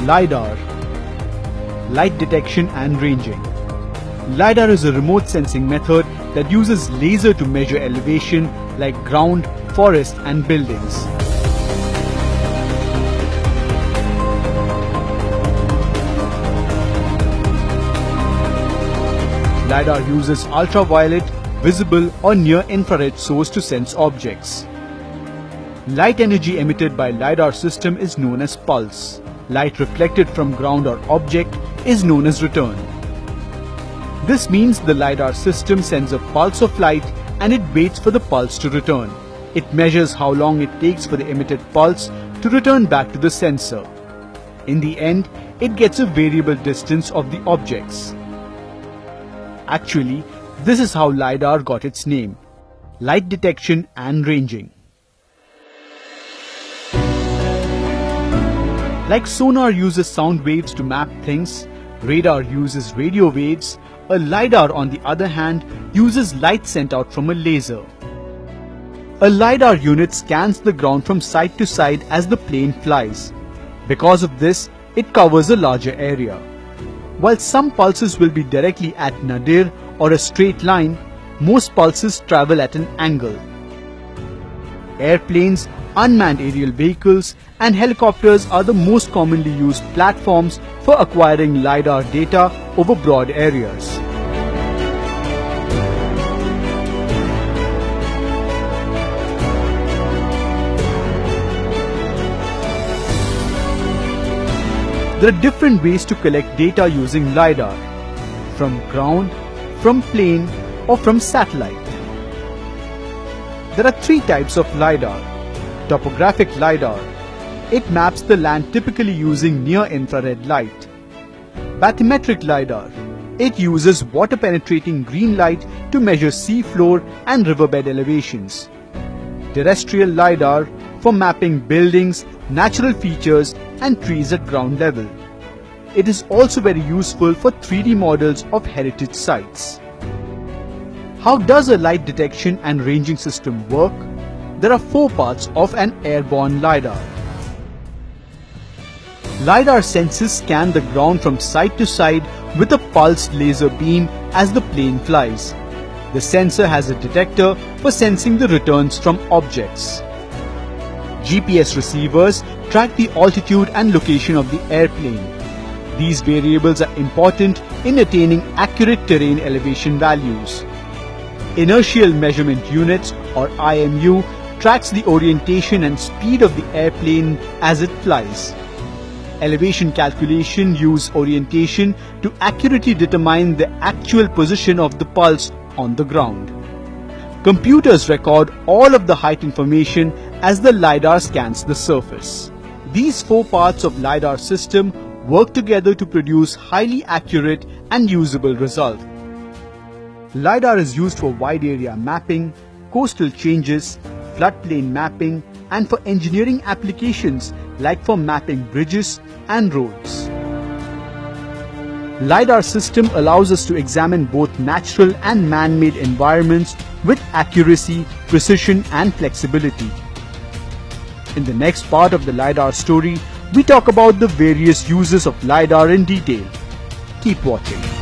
Lidar. Light detection and ranging. Lidar is a remote sensing method that uses laser to measure elevation like ground, forest and buildings. Lidar uses ultraviolet, visible or near-infrared source to sense objects. Light energy emitted by Lidar system is known as pulse. Light reflected from ground or object is known as return. This means the Lidar system sends a pulse of light and it waits for the pulse to return. It measures how long it takes for the emitted pulse to return back to the sensor. In the end, it gets a variable distance of the objects. Actually, this is how Lidar got its name: light detection and ranging. Like sonar uses sound waves to map things, radar uses radio waves, a Lidar on the other hand uses light sent out from a laser. A Lidar unit scans the ground from side to side as the plane flies. Because of this, it covers a larger area. While some pulses will be directly at nadir or a straight line, most pulses travel at an angle. Airplanes, unmanned aerial vehicles and helicopters are the most commonly used platforms for acquiring Lidar data over broad areas. There are different ways to collect data using Lidar: from ground, from plane or from satellite. There are three types of Lidar. Topographic Lidar. It maps the land typically using near-infrared light. Bathymetric Lidar. It uses water-penetrating green light to measure sea floor and riverbed elevations. Terrestrial Lidar for mapping buildings, natural features and trees at ground level. It is also very useful for 3D models of heritage sites. How does a light detection and ranging system work? There are 4 parts of an airborne Lidar. Lidar sensors scan the ground from side to side with a pulsed laser beam as the plane flies. The sensor has a detector for sensing the returns from objects. GPS receivers track the altitude and location of the airplane. These variables are important in attaining accurate terrain elevation values. Inertial Measurement Units or IMU tracks the orientation and speed of the airplane as it flies. Elevation calculation use orientation to accurately determine the actual position of the pulse on the ground. Computers record all of the height information as the Lidar scans the surface. These 4 parts of Lidar system work together to produce highly accurate and usable results. Lidar is used for wide area mapping, coastal changes, floodplain mapping, and for engineering applications like for mapping bridges and roads. Lidar system allows us to examine both natural and man-made environments with accuracy, precision, and flexibility. In the next part of the Lidar story, we talk about the various uses of Lidar in detail. Keep watching.